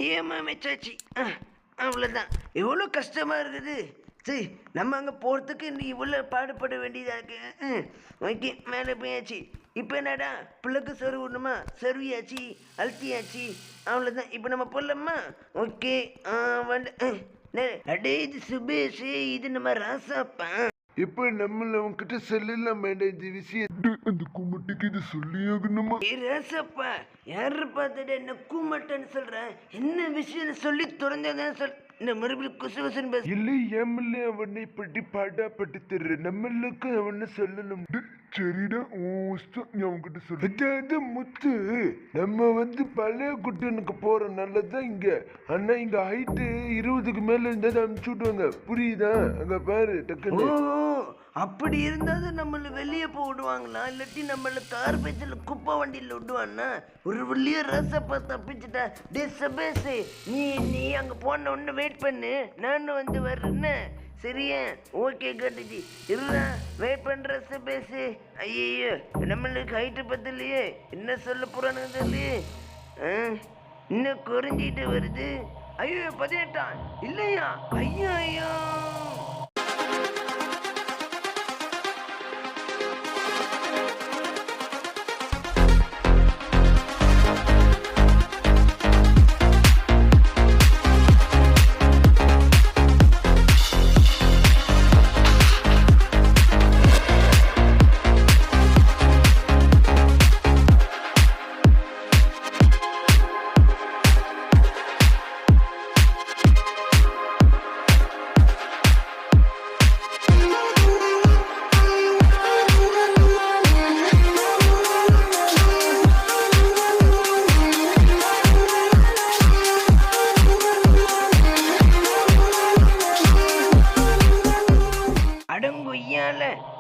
கையம்மா வச்சாச்சு. அவ்வளோதான். எவ்வளோ கஷ்டமாக இருக்குது. சரி, நம்ம அங்கே போகிறதுக்கு நீ இவ்வளோ பாடுபட வேண்டியதாக இருக்கு. ஓகே, மேலே போயாச்சு. இப்போ என்னடா பிள்ளைக்கு சரு விடணுமா? சருவியாச்சு, அழுத்தியாச்சு. அவ்வளோதான். இப்போ நம்ம போடலாமா? ஓகே. அடே, இது சுபேஷ், இது நம்ம ராசாப்பா. இப்ப நம்மள உன்கிட்ட சொல்லலாம் மேடம் இந்த விஷயம். அந்த குமட்டிக்கு இது சொல்லியாகணுமா? ராசாப்பா, யாரு பார்த்துட்டு என்ன கூமட்டன்னு சொல்றேன்? என்ன விஷயம் சொல்லி தொடர்ந்ததான் சொல். இந்த மறுபடியும் குசுவசன் பேச இல்லை, ஏமல்ல அவனை பற்றி பாடாப்பட்டு தர்ற நம்மளுக்கு அவனை சொல்லணும். சரிடா, அவன்கிட்ட சொல்லு. அதாவது முத்து, நம்ம பழைய குட்டனுக்கு போறோம் நல்லதான் இங்க. ஆனா இங்க ஹைட்டு 20க்கு மேல இருந்தா அனுப்பிச்சு விடுவாங்க. புரியுதா? அங்க பாரு டக்குன்னு. அப்படி இருந்தாலும் நம்மள வெளியே போடுவாங்களா? இல்லாட்டி நம்மள கார் பேச்சில் குப்பை வண்டியில் விடுவான்னா? ஒரு வழியா ரசப்பா தப்பிச்சுட்டா. டே சபேசே, நீ அங்கே போன ஒன்று வெயிட் பண்ணு, நானும் வர்றேன்னு. சரியா? ஓகே கட்டுச்சு. இல்லை வெயிட் பண்ணுற சபேசே. ஐயோ, நம்மளுக்கு ஹைட்டு பத்தலையே, என்ன சொல்ல போறானுங்க தெரியலையே. இன்னும் குறைஞ்சிட்டு வருது. ஐயோ 18 இல்லையா? ஐயோ.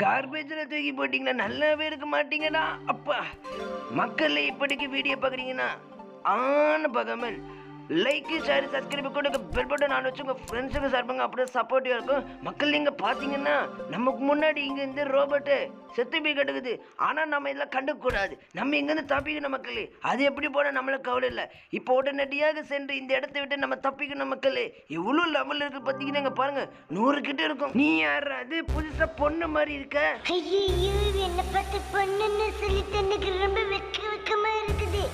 கார்பேஜில் தூக்கி போட்டிங்களா? நல்லாவே இருக்க மாட்டீங்கடா அப்பா. மக்கள் இப்படிக்கு வீடியோ பார்க்குறீங்கன்னா பார்க்காமல் லைக், ஷேர், சப்ஸ்கிரைப் கொடுங்க. பெல் பட்டன் ஆன் வச்சு உங்கள் ஃப்ரெண்ட்ஸுக்கு சார்பாங்க. அப்படியே சப்போர்ட்டிவாக இருக்கும். மக்கள் நீங்கள் பார்த்தீங்கன்னா நமக்கு முன்னாடி இங்கே இந்த ரோபோட்டு செத்து போய் கிடக்குது. ஆனால் நம்ம இதெல்லாம் கண்டுக்கூடாது. நம்ம இங்கேருந்து தப்பிக்கணும் மக்களே. அது எப்படி போனால் நம்மளுக்கு கவலை இல்லை. இப்போ உடனடியாக சென்று இந்த இடத்த விட்டு நம்ம தப்பிக்கணும் மக்களே. எவ்வளோ லெவல் இருக்கு பார்த்தீங்கன்னா இங்கே பாருங்க, 100 கிட்ட இருக்கும். நீ யார்? அது புதுசாக பொண்ணு மாதிரி இருக்க. ஐயோ, என்ன பார்த்து பொண்ணுன்னு சொல்லிட்டு எனக்கு ரொம்ப வெக்கமா இருக்குது.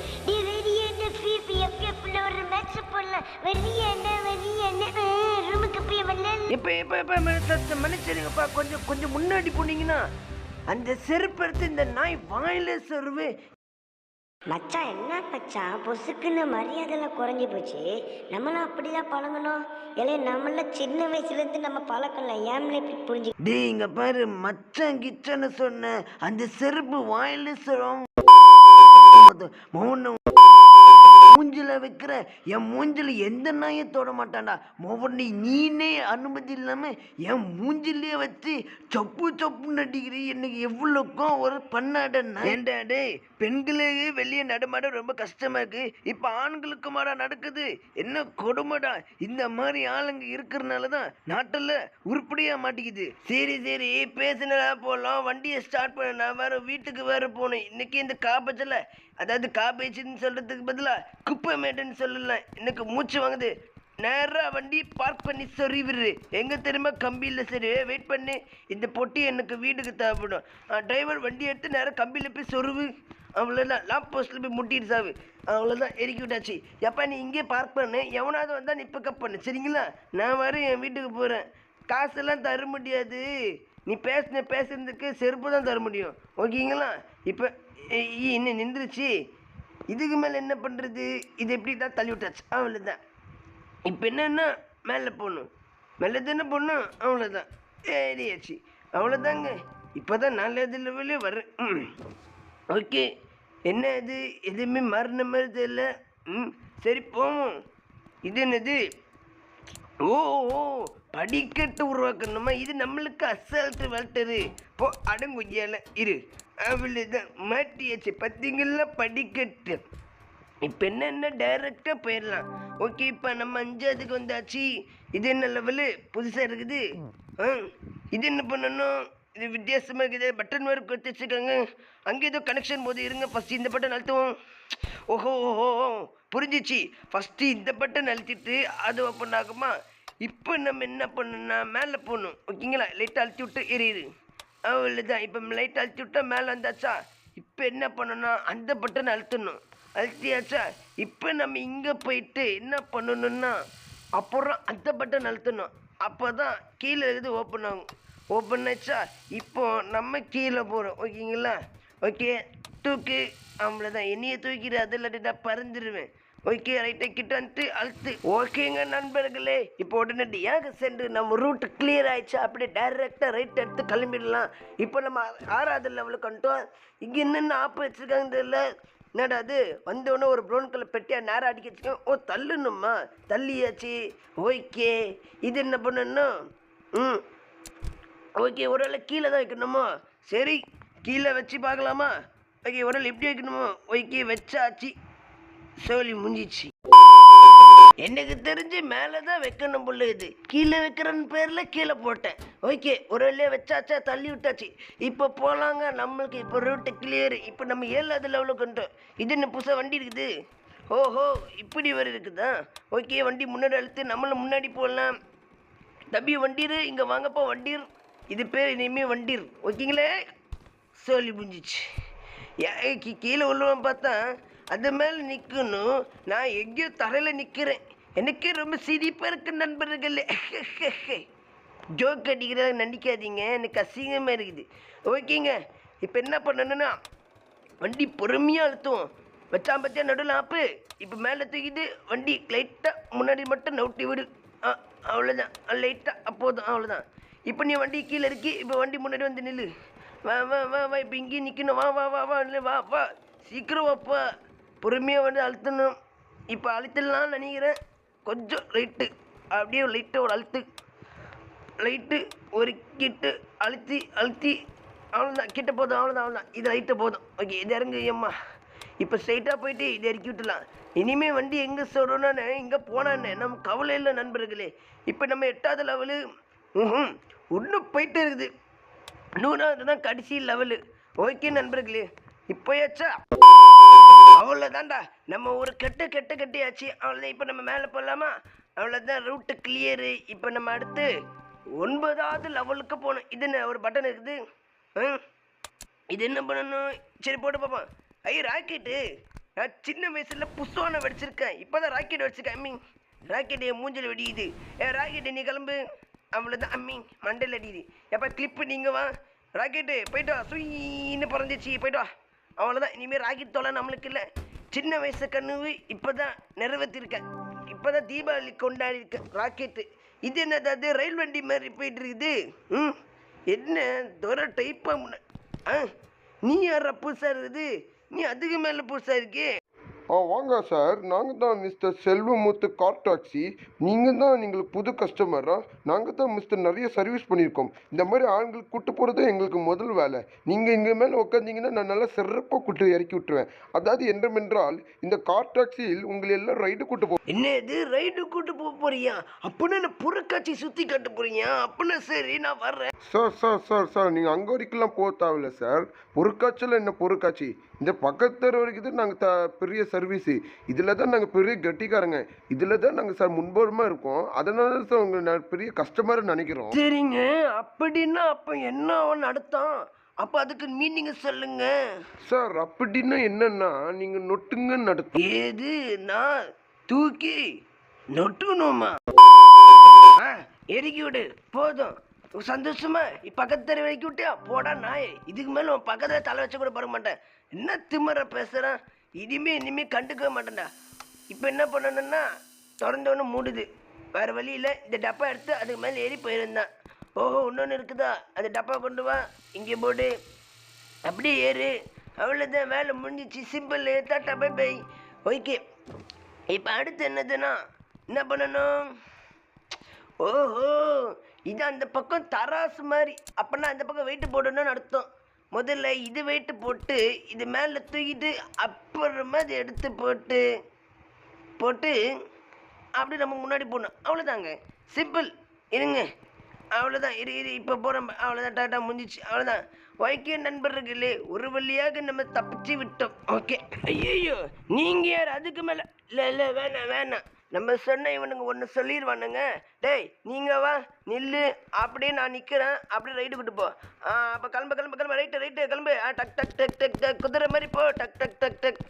மன்னிச்சிருங்கப்பா, கொஞ்சம் முன்னாடி போனீங்கன்னா அந்த செருப்பு எடுத்து இந்த நாய் வாயில சொருவு. மச்சான், என்ன மச்சான் பொசுக்குன்னு மரியாதைலாம் குறைஞ்சி போச்சு. நம்மளும் அப்படிதான் பழகணும். இல்லை, நம்மள சின்ன வயசுலேருந்து நம்ம பழக்கல. ஏம்ல இப்படி புரிஞ்சு? டே, இங்க பாரு, மச்சான் கிச்சன்னு சொன்ன அந்த செருப்பு வாயில சொரும். மூஞ்சில வைக்கிற என் மூஞ்சில எந்த நாயும் தொட மாட்டான்டா. மோவனி, நீனே அனுமதி இல்லாம என் மூஞ்சிலேயே வச்சு சொப்பு சொப்பு நடிக்கிறீ. எனக்கு எவ்வளோக்கும் ஒரு பண்ணாட. ஏண்டா டே, பெண்களுக்கு வெளியே நடமாட ரொம்ப கஷ்டமா இருக்கு. இப்ப ஆண்களுக்கு மாடா நடக்குது. என்ன கொடுமைடா. இந்த மாதிரி ஆளுங்க இருக்கிறனால தான் நாட்டில் உருப்படியா மாட்டிக்குது. சரி பேசினா போலாம். வண்டியை ஸ்டார்ட் பண்ண. நான் வேற வீட்டுக்கு வேற போனேன். இன்னைக்கு இந்த காபேஜில், அதாவது காபேஜ்னு சொல்றதுக்கு பதிலா குப்பை மேட்டுன்னு சொல்லலாம். எனக்கு மூச்சு வாங்குது. நேராக வண்டி பார்க் பண்ணி சொறிவிடு. எங்கே தெரியுமா? கம்பியில். சரி வெயிட் பண்ணி, இந்த பொட்டி எனக்கு வீட்டுக்கு தேவைப்படும். டிரைவர் வண்டி எடுத்து நேராக கம்பியில் போய் சொருவு. அவ்வளோதான். லாம்ப் போஸ்ட்டில் போய் முட்டிட்டு சாவு. அவ்வளோதான், இறக்கி விட்டாச்சு. எப்போ நீ இங்கே பார்க் பண்ணு. எவனாவது வந்தால் நீ பிக்கப் பண்ணு. சரிங்களா? நான் வர என் வீட்டுக்கு போகிறேன். காசெல்லாம் தர முடியாது. நீ பேசுறதுக்கு செருப்பு தான் தர முடியும். ஓகேங்களா? இப்போ இன்னும் நின்றுச்சு. இதுக்கு மேலே என்ன பண்ணுறது? இது எப்படி தான் தள்ளி விட்டாச்சு. அவ்வளோதான். இப்போ என்னென்னா மேலே போகணும். மேலே தானே போடணும். அவ்வளோதான், ஏறியாச்சு. அவ்வளோதாங்க. இப்போ தான் நல்லது லெவலே வர்றேன். ஓகே, என்ன இது? எதுவுமே மாறின மாதிரி தெரியல. சரி போவோம். இது என்னது? ஓ படிக்கட்டு உருவாக்கணுமா? இது நம்மளுக்கு அசால்ட்டு வளர்த்தது. போ அடங்குஞ்சால இரு. அவ்வளோதான், மாட்டியாச்சு. பார்த்தீங்களா படிக்கட்டு. இப்போ என்னென்ன டைரெக்டாக போயிடலாம். ஓகே, இப்போ நம்ம 5ஆவதுக்கு வந்தாச்சு. இது என்ன லெவலு? புதுசாக இருக்குது. இது என்ன பண்ணணும்? இது வித்தியாசமாக இருக்குது. பட்டன் வேறு கொடுத்து வச்சுக்கோங்க. அங்கே ஏதோ கனெக்ஷன் போது இருங்க. ஃபஸ்ட்டு இந்த பட்டன் அழுத்துவோம். ஓஹோ ஓஹோ புரிஞ்சிச்சு. ஃபஸ்ட்டு இந்த பட்டன் அழுத்திட்டு அது ஓப்பன் ஆகுமா? இப்போ நம்ம என்ன பண்ணணும்னா மேலே போகணும். ஓகேங்களா? லைட்டை அழுத்தி விட்டு எரியுது. அவ்வளோதான். இப்போ லைட்டை அழுத்தி விட்டா மேலே வந்தாச்சா? இப்போ என்ன பண்ணணும்னா அந்த பட்டன் அழுத்தணும். அழுத்தியாச்சா? இப்போ நம்ம இங்கே போயிட்டு என்ன பண்ணணும்னா அப்புறம் அந்த பட்டன் அழுத்தணும். அப்போ தான் கீழே இருக்குது ஓப்பன் ஆகும். ஓப்பன் ஆச்சா? இப்போ நம்ம கீழே போகிறோம். ஓகேங்களா? ஓகே தூக்கு. அவ்வளோதான். என்னையை தூக்கிடு. அது இல்லாட்டி நான் பறந்துடுவேன். ஓகே ரைட்டை கிட்ட வந்துட்டு அழுத்து. ஓகேங்க நண்பர்களே, இப்போ உடனடியாக சென்று நம்ம ரூட் கிளியர் ஆயிடுச்சு. அப்படியே டைரெக்டாக ரைட் எடுத்து கிளம்பிடலாம். இப்போ நம்ம 6வது லெவலுக்கு வந்துட்டோம். இங்கே என்னென்ன ஆப்பு வச்சுருக்காங்க தெரியல. என்னடா அது வந்தோடனே ஒரு ப்ரௌன் கலர் பெட்டியாக நேரம் அடிக்க வச்சுக்கோங்க. ஓ தள்ளுணுமா? தள்ளியாச்சு. ஓகே இது என்ன பண்ணணும்? ஓகே ஒரு வேளை கீழே தான் வைக்கணுமோ? சரி கீழே வச்சு பார்க்கலாமா? ஓகே ஒரு வேளை எப்படி வைக்கணுமோ? ஓகே வச்சாச்சு. சோலி முடிஞ்சிச்சு. எனக்கு தெரிஞ்சு மேலே தான் வைக்கணும் போல. இது கீழே வைக்கிறன்னு பேரில் கீழே போட்டேன். ஓகே ஒரு வேலையை வச்சாச்சா? தள்ளி விட்டாச்சு. இப்போ போகலாங்க. நம்மளுக்கு இப்போ ரூட்டு கிளியரு. இப்போ நம்ம 7வது லெவலுக்கு வந்துட்டோம். இது என்ன புதுசாக வண்டி இருக்குது? ஓஹோ இப்படி வர இருக்குதா? ஓகே வண்டி முன்னாடி அழுத்து நம்மளும் முன்னாடி போடலாம். தம்பி வண்டீர் இங்கே வாங்கப்போ. வண்டீர் இது பேர் இனிமேல் வண்டீர். ஓகேங்களே? சோலி முடிஞ்சிச்சு. கீழே உள்ளவன் பார்த்தா அது மேலே நிற்கணும். நான் எங்கேயோ தரையில் நிற்கிறேன். எனக்கே ரொம்ப சிரிப்பாக இருக்கு நண்பர்களே. ஜோக் அடிக்கிறத நடிக்காதீங்க. எனக்கு அசிங்கமாக இருக்குது. ஓகேங்க இப்போ என்ன பண்ணணுன்னா வண்டி பொறுமையாக அழுத்துவோம். வச்சா பற்றியா நடுவில் ஆப்பு. இப்போ மேலே தூக்கிட்டு வண்டி லைட்டாக முன்னாடி மட்டும் நவுட்டி விடு. அவ்வளோதான். லைட்டாக அப்போதும் அவ்வளோதான். இப்போ நீ வண்டி கீழே இருக்கி. இப்போ வண்டி முன்னாடி வந்து நில்லு. வா வா வா வா. இப்போ இங்கேயும் நிற்கணும். வா வா வா வா இல்லை வா வா சீக்கிரம் வாப்பா. பொறுமையாக வந்து அழுத்தணும். இப்போ அழுத்தலாம்னு நினைக்கிறேன். கொஞ்சம் லைட்டு அப்படியே லைட்டை ஒரு அழுத்து. லைட்டு ஒரு கிட்டு அழுத்தி அழுத்தி அவ்வளோதான். கிட்ட போதும். அவ்வளோதான். இது லைட்டு போதும். ஓகே இது இறங்கு அம்மா. இப்போ ஸ்ட்ரைட்டாக போயிட்டு இதை இறக்கி விட்டுலாம். இனிமேல் வண்டி எங்கே சொல்கிறோன்னு இங்கே போனான்னு நம்ம கவலை இல்லை நண்பர்களே. இப்போ நம்ம 8வது லெவலு இன்னும் போயிட்டு இருக்குது. 100வது தான் கடைசி லெவலு. ஓகே நண்பர்களே இப்போயாச்சா? அவ்வளோதான்டா. நம்ம ஒரு கட்டியாச்சு. அவ்வளோதான். இப்போ நம்ம மேலே போகலாமா? அவ்வளோதான் ரூட்டு கிளியரு. இப்போ நம்ம அடுத்து 9வது லெவலுக்கு போகணும். இது என்ன ஒரு பட்டன் இருக்குது? இது என்ன பண்ணணும்? சரி போட்டு பார்ப்போம். ஐயோ ராக்கெட்டு. நான் சின்ன வயசில் புஷ்வானை வெடிச்சிருக்கேன். இப்போ தான் ராக்கெட் வெடிச்சிருக்கேன். ராக்கெட்டு என் மூஞ்சில் வெடிக்குது. ராக்கெட்டு நீ கிளம்பு. அவ்வளோதான். மண்டையில் அடிக்குது. எப்போ கிளிப்பு நீங்கள் வா. ராக்கெட்டு போய்ட்டு வா. சுயின்னு பறந்துச்சு. போய்ட்டு வா. அவ்வளோதான். இனிமேல் ராக்கெட் தோலை நம்மளுக்கு இல்லை. சின்ன வயசு கனவு இப்போ தான் நிறைவேற்றிருக்கேன். இப்போ தான் தீபாவளி கொண்டாடிருக்கேன். ராக்கெட்டு இது என்னது? அது ரயில் வண்டி மாதிரி போயிட்டு இருக்குது. என்ன தூர டைப்பாக நீ யாரா புதுசாக இருக்குது? நீ அதுக்கு மேலே புதுசாக இருக்கே. வாங்க சார். நாங்கள் தான் மிஸ்டர் செல்வமுத்து கார் டாக்ஸி. நீங்கள் புது கஸ்டமரா? நாங்கள் தான் மிஸ்டர் நிறைய சர்வீஸ் பண்ணியிருக்கோம். இந்த மாதிரி ஆண்களுக்கு கூட்டு போகிறது எங்களுக்கு முதல் வேலை. நீங்கள் இங்கே மேலே உட்காந்திங்கன்னா நான் நல்லா சிறப்பாக கூட்டு இறக்கி விட்டுருவேன். அதாவது என்றால் இந்த கார் டாக்ஸியில் உங்களை எல்லாம் ரைடு கூட்டு போ. என்ன இது ரைடு கூட்டு போறியா? அப்படின்னா நான் பொருட்காட்சி சுற்றி கட்ட போறியா? அப்படின்னா சரி நான் வர்றேன். சார் நீங்கள் அங்கே வரைக்கும்லாம் போக தேவையில்ல சார். பொருட்காட்சியில் என்ன பொருட்காட்சி? இந்த பக்கத்து வரைக்கும் தான் நாங்கள் பெரிய சர்வீஸு. இதில் தான் நாங்கள் பெரிய கட்டிக்காரங்க. இதில் தான் நாங்கள் சார் முன்போரமாக இருக்கோம். அதனால தான் சார் உங்களை பெரிய கஸ்டமர்னு நினைக்கிறோம். சரிங்க அப்படின்னா அப்போ என்ன நடத்தான்? அப்போ அதுக்கு மீனிங் சொல்லுங்க சார். அப்படின்னா என்னன்னா நீங்கள் நொட்டுங்கன்னு நடத்தும். ஏது நான் தூக்கி நொட்டுணுமா? எரிக்கி விடு போதும். சந்தோஷமா பக்கத்து தெரு வரைக்கும் விட்டியா? போடா நாய். இதுக்கு மேலே உன் பக்கத்தில் தலை வச்ச கூட பறக்க மாட்டேன். என்ன திமிர பேசுகிறான்? இனிமே கண்டுக்க மாட்டேன்டா. இப்போ என்ன பண்ணணுன்னா திறந்தோன்னு மூடுது. வேறு வழியில் இந்த டப்பா எடுத்து அதுக்கு மேலே ஏறி போயிருந்தான். ஓஹோ இன்னொன்று இருக்குதா? அந்த டப்பா கொண்டு வா. இங்கே போடு. அப்படியே ஏறு. அவ்வளோதான். வேலை முடிஞ்சிச்சு. Simple. Tata bye bye. Okay இப்போ அடுத்து என்னதுன்னா என்ன பண்ணணும்? ஓஹோ இது அந்த பக்கம் தராசு மாதிரி. அப்படின்னா அந்த பக்கம் வெயிட்டு போடணும்னு அர்த்தம். முதல்ல இது வெயிட்டு போட்டு இது மேலே தூக்கிட்டு அப்புறமா அதை எடுத்து போட்டு அப்படி நம்ம முன்னாடி போடணும். அவ்வளோதாங்க. சிம்பிள். இருங்க அவ்வளோதான் இரு இரு இப்போ போகிறோம் அவ்வளோதான் டாட்டா முடிஞ்சிச்சு அவ்வளோதான் ஓகே நண்பர்களே ஒரு வழியாக நம்ம தப்பிச்சு விட்டோம் ஓகே ஐயோ நீங்கள் யார் அதுக்கு மேலே இல்லை இல்லை வேணாம் வேணாம் நம்ம சொன்ன இவனுங்க ஒன்று சொல்லிடுவானுங்க டேய் நீங்கள் வா நில்லு அப்படியே நான் நிற்கிறேன் அப்படியே ரைட்டு கூட்டு போ அப்போ கிளம்பு கிளம்பு கிளம்பு ரைட்டு கிளம்பு டக் டக் டக் டக் டக் குதிரை மாதிரி போ டக் டக் டக் டக்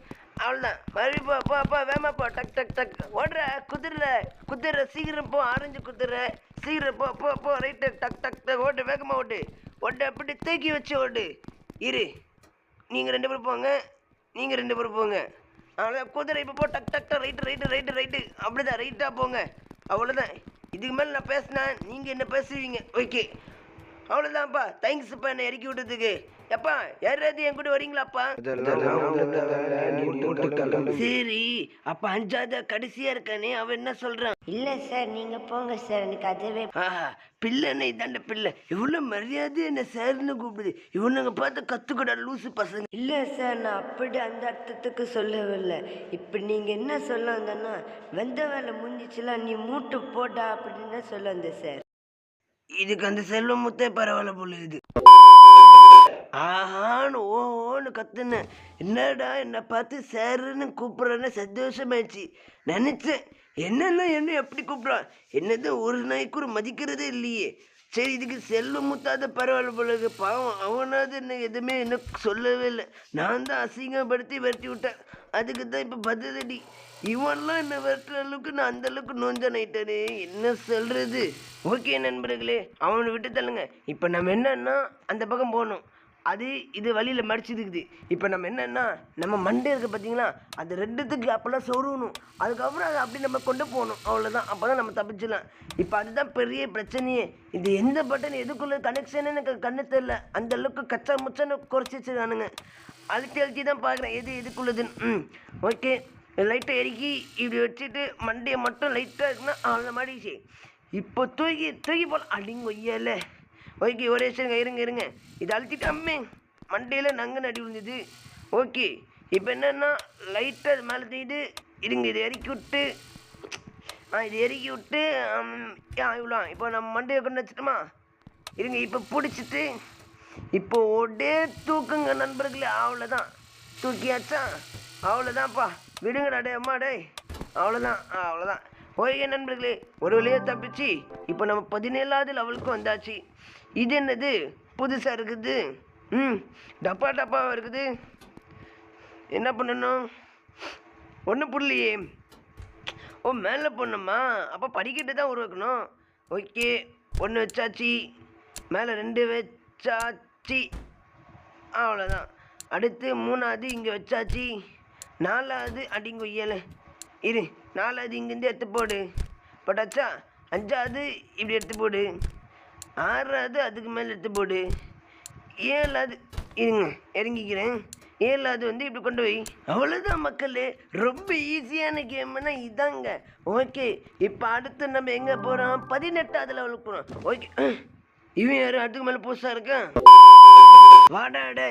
அவ்வளோதான் மறுபடியும் போ வேமா போ டக் டக் டக் ஓடுற குதிரை சீக்கிரம் போ ஆரஞ்சு குதிரை சீக்கிரம் போ ரைட்டு டக் டக் டக் ஓட்டு வேகமாக ஓட்டு அப்படி தூக்கி வச்சு ஓடு இரு நீங்கள் 2 பேரும் போங்க அவ்வளோதான் குதிரை இப்போ போ டக் டக் டக் ரைட்டு அப்படிதான் ரைட்டாக போங்க அவ்வளோதான் இதுக்கு மேலே நான் பேசினேன் நீங்கள் என்ன பேசுவீங்க ஓகே அவ்வளோதான்ப்பா தேங்க்ஸ்ப்பா என்னை இறக்கி விட்டதுக்கு எப்பா யாராவது என் கூட வரீங்களாப்பா சரி அப்ப 5வது கடைசியா இருக்கானே அவன் என்ன சொல்றான் இல்லை சார் நீங்கள் போங்க சார் எனக்கு அதுவே பிள்ளைன்னு இதாண்ட பிள்ளை இவ்வளோ மரியாதை என்ன சார்னு கூப்பிடுது இவனுங்க பார்த்து கத்துக்கூட லூசு பசங்க இல்லை சார் நான் அப்படி அந்த அர்த்தத்துக்கு சொல்லவில்லை இப்போ நீங்கள் என்ன சொல்ல வந்தேன்னா வெந்த வேலை முடிஞ்சிச்சுலாம் நீ மூட்டு போட்டா அப்படின்னு தான் சொல்ல வந்தேன் சார் இதுக்கு அந்த செல்வமுத்தே பரவாயில்ல போல இது ஆஹான்னு ஓன்னு கத்துன என்னடா என்னை பார்த்து சாருன்னு கூப்பிட்றேன்னு சந்தோஷமாயிடுச்சு நினச்சேன் என்னென்ன என்ன எப்படி கூப்பிட்றான் என்னது ஒரு நாய்க்கு ஒரு மதிக்கிறதே இல்லையே சரி இதுக்கு செல்வமுத்தாத பரவாயில்ல போல இருக்கு பாவம் அவனாவது என்ன எதுவுமே என்ன சொல்லவே இல்லை நான் தான் அசிங்கப்படுத்தி விரட்டி விட்டேன் அதுக்கு தான் இப்போ பதிலடி இவன்லாம் என்ன விரட்டுற அளவுக்கு நான் அந்த அளவுக்கு நோஞ்சான் ஆயிட்டானே என்ன சொல்றது ஓகே நண்பர்களே அவனை விட்டு தள்ளுங்க இப்போ நம்ம என்னன்னா அந்த பக்கம் போகணும் அது இது வழியில் மடிச்சிருக்குது இப்போ நம்ம என்னன்னா நம்ம மண்டே இருக்க பார்த்தீங்களா அது 2த்துக்கு அப்போல்லாம் சொருகணும் அதுக்கப்புறம் அதை அப்படி நம்ம கொண்டு போகணும் அவ்வளோதான் அப்போ தான் நம்ம தப்பிச்சிடலாம் இப்போ அதுதான் பெரிய பிரச்சனையே இது எந்த பட்டன் எதுக்குள்ள கனெக்ஷன் எனக்கு கண்ணு தெரில அந்த அளவுக்கு கச்சா முச்சான்னு குறைச்சி வச்சுருக்கானுங்க அழுத்தி தான் பார்க்குறேன் எதுக்குள்ளதுன்னு ஓகே லைட்டை இறக்கி இப்படி வச்சுட்டு மண்டையை மட்டும் லைட்டாக இருக்குன்னா அவ்வளோ மாடிச்சு இப்போ தூக்கி போகலாம் அப்படிங்க ஒய்யால ஓகே ஒரே இருங்க இது அழுத்திட்டு அம்மே மண்டையில் நங்கன்னு அடி விழுந்தது ஓகே இப்போ என்னென்னா லைட்டாக அது மேலே தூக்கிட்டு இருங்க இதை இறக்கி விட்டு இது இறக்கி விட்டு இவ்வளோ இப்போ நம்ம மண்டையை கொண்டு வச்சுட்டோமா இருங்க இப்போ பிடிச்சிட்டு இப்போ ஒரே தூக்குங்க நண்பர்களே அவ்வளோதான் தூக்கியாச்சா அவ்வளோதான்ப்பா விடுங்கடா டே அம்மா டே அவ்வளோதான் ஓகே நண்பர்களே ஒரு வழியாக தப்பிச்சு இப்போ நம்ம 17வது லெவலுக்கு வந்தாச்சு இது என்னது புதுசாக இருக்குது டப்பாவாக இருக்குது என்ன பண்ணணும் ஒன்றும் புரியலையே ஓ மேலே போடணுமா அப்போ படிக்கட்டு தான் உருவாக்கணும் ஓகே 1 வச்சாச்சு மேலே 2 வச்சாச்சு அவ்வளோதான் அடுத்து 3வது இங்கே வச்சாச்சு 4வது அடிங்க ஒய்யலை இரு 4வது இங்கேருந்து எடுத்து போடு போட்டாச்சா 5வது இப்படி எடுத்து போடு 6வது அதுக்கு மேலே எடுத்து போடு 7வது இருங்க இறங்கிக்கிறேன் 7வது வந்து இப்படி கொண்டு போய் அவ்வளோதான் மக்களே ரொம்ப ஈஸியான கேம்னா இதாங்க ஓகே இப்போ அடுத்து நம்ம எங்கே போகிறோம் 18வது லெவலுக்கு போகிறோம் ஓகே இவன் யாரும் அதுக்கு மேலே புதுசாக இருக்கான் வாடா டே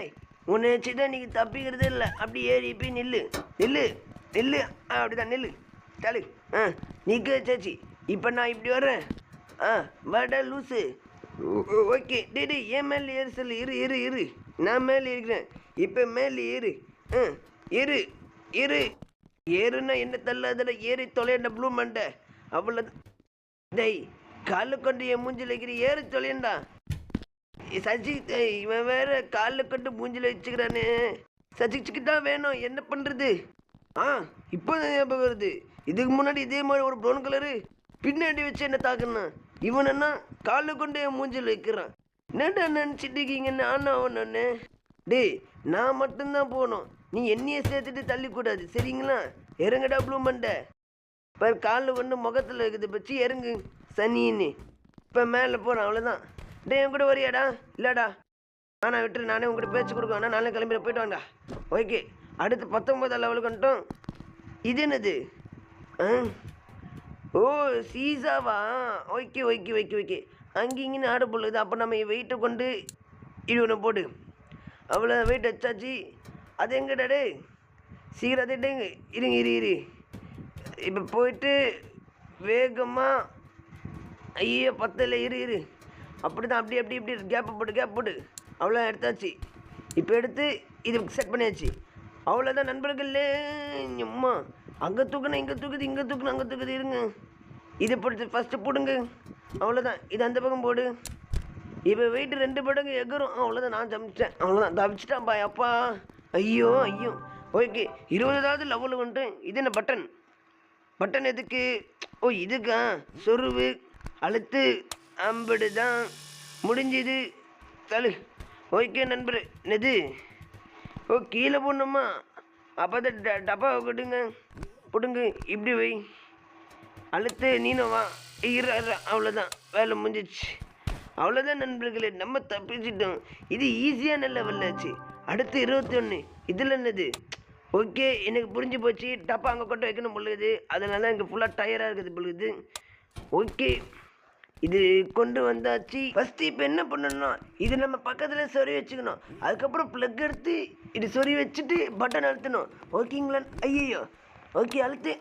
உன்னை வச்சு தான் நீங்கள் தப்பிக்கிறதே இல்லை அப்படி ஏறி போய் நில்லு அப்படிதான் நில்லு தலு நிற்க வச்சாச்சு இப்போ நான் இப்படி வர்றேன் வாடா லூஸு ஓகே டே ஏன் மேலே ஏறு சொல்லு இரு நான் மேலே இருக்கிறேன் இப்போ மேலே ஏறுன்னா என்ன தள்ளாதில் ஏறி தொலையண்ட ப்ளூ மண்டை அவ்வளோ டேய் காலில் கொண்டு என் மூஞ்சில் வைக்கிற ஏறி தொலையண்டா சச்சி இவன் வேற காலில் கொண்டு மூஞ்சில் வச்சுக்கிறானே சச்சிக்கு தான் வேணும் என்ன பண்ணுறது இப்போ தான் ஞாபகம் வருது இதுக்கு முன்னாடி இதே மாதிரி ஒரு ப்ரௌன் கலரு பின்னாடி வச்சு என்ன தாக்குன்னா இவன் என்ன காலில் கொண்டு என் மூஞ்சில் வைக்கிறான் என்னடா நினச்சிட்டு இருக்கீங்கன்னு ஒன்று டேய் நான் மட்டும்தான் போகணும் நீ என்னையே சேர்த்துட்டு தள்ளிக்கூடாது சரிங்களா இறங்கடா ப்ளூ மண்டை பாரு காலில் கொண்டு முகத்தில் இருக்குது பச்சு இறங்கு சனின்னு இப்போ மேலே போகிறேன் அவ்வளோதான் டே என் கூட வரியாடா இல்லைடா நான் விட்டுரு நானே உங்கள்கிட்ட பேச்சு கொடுக்கணும் நானே கிளம்பி போயிட்டு வாங்க ஓகே அடுத்து 19வது லெவலுக்கு வந்துட்டோம் இது என்னது ஓ சீசாவா ஓகே அங்கேங்கன்னு ஆடு போடுது அப்போ நம்ம வெயிட்டை கொண்டு இது ஒன்று போடு அவ்வளோ வெயிட் வச்சாச்சு அது எங்கடா டே சீக்கிரம் அதேங்க இரு இப்போ போயிட்டு வேகமாக ஐயோ பத்தல இரு அப்படி தான் அப்படி அப்படி இப்படி கேப் போட்டு அவ்வளோ எடுத்தாச்சு. இப்போ எடுத்து இது செட் பண்ணியாச்சு. அவ்வளோதான் நண்பர்களே. அம்மா அங்கே தூக்கணும், இங்கே தூக்குது, இங்கே தூக்கணும், அங்கே தூக்குது. இருங்க, இதை போட்டு ஃபஸ்ட்டு போடுங்க. அவ்வளோதான், இது அந்த பக்கம் போடு. இப்போ வெயிட்டு 2 படங்கு எகரும். அவ்வளோதான், நான் சமைச்சிட்டேன். அவ்வளோதான், தப்பிச்சிட்டான்ப்பா அப்பா. ஐயோ. ஓகே, 20வது லெவலில் வந்துட்டேன். இது என்ன பட்டன் எதுக்கு? ஓ இதுக்கா? சொருவு அழுத்து அம்படு தான் முடிஞ்சுது. தலு. ஓகே நண்பர், என்னது? ஓ கீழே போடணுமா? அப்போ தான் டப்பாவை கட்டுங்க, போடுங்க, இப்படி வை, அழுத்து, நீனும் வா. அவ்வளோதான், வேலை முடிஞ்சிச்சு. அவ்வளோதான் நண்பர்களே, நம்ம தப்பிச்சிட்டோம். இது ஈஸியான லெவலில் ஆச்சு. அடுத்து 21. இதில் என்னது? ஓகே, எனக்கு புரிஞ்சு போச்சு. டப்பா அங்கே கொண்டு வைக்கணும் பொழுது, அதனால இங்கே ஃபுல்லாக டயராக இருக்குது பொழுது. ஓகே, இது கொண்டு வந்தாச்சு. ஃபஸ்ட்டு இப்போ என்ன பண்ணணும்னா, இது நம்ம பக்கத்தில் சொறி வச்சுக்கணும். அதுக்கப்புறம் ப்ளக் எடுத்து இது சொறி வச்சுட்டு பட்டன் அழுத்தணும். ஓகேங்களா? ஐயோ, ஓகே, அழுத்து.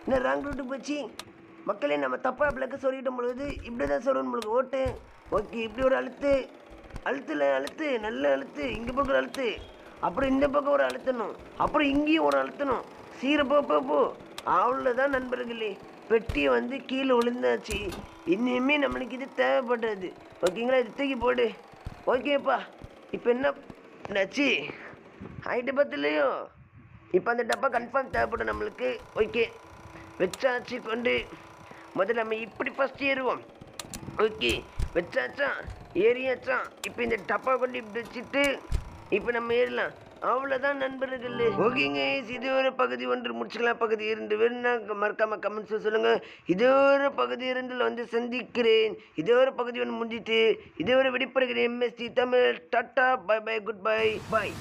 என்ன ராங் ரூட்டு போச்சு மக்களே. நம்ம தப்பாக ப்ளக்கை சொருகிட்டோம் பொழுது இப்படி தான் சொருகணும் பொழுது. ஓட்டு. ஓகே, இப்படி ஒரு அழுத்து, நல்ல அழுத்து. இங்கே பக்கம் அழுத்து, அப்புறம் இந்த பக்கம் ஒரு அழுத்தணும், அப்புறம் இங்கேயும் ஒரு அழுத்தணும். போ. அவ்வளோதான் நண்பர்களே, பெட்டியை வந்து கீழே விழுந்தாச்சு. இன்னுமே நம்மளுக்கு இது தேவைப்படுறது. ஓகேங்களா? இது தூக்கி போடு. ஓகேப்பா, இப்போ என்னாச்சு? ஹைட்டு பத்தலையோ? இப்போ அந்த டப்பா கன்ஃபார்ம் தேவைப்படும் நம்மளுக்கு. ஓகே, வச்சாச்சு கொண்டு. முதல்ல நம்ம இப்படி ஃபஸ்ட் ஏறுவோம். ஓகே, வச்சாச்சா, ஏறியாச்சா. இப்போ இந்த டப்பா கொண்டு இப்படி வச்சுட்டு இப்போ நம்ம ஏறலாம். அவ்வளோதான் நண்பர்கள். ஓகேங்க, இது ஒரு பகுதி 1 முடிச்சுக்கலாம். பகுதி 2 வேணும்னா மறக்காம கமெண்ட்ஸ் சொல்லுங்கள். இதே ஒரு பகுதி 2 வந்து சந்திக்கிறேன். இதே ஒரு பகுதி 1 முடிஞ்சிட்டு இதே ஒரு விடைபெறுகிறேன். MST Tamil. Tata, bye bye, good bye, பாய்.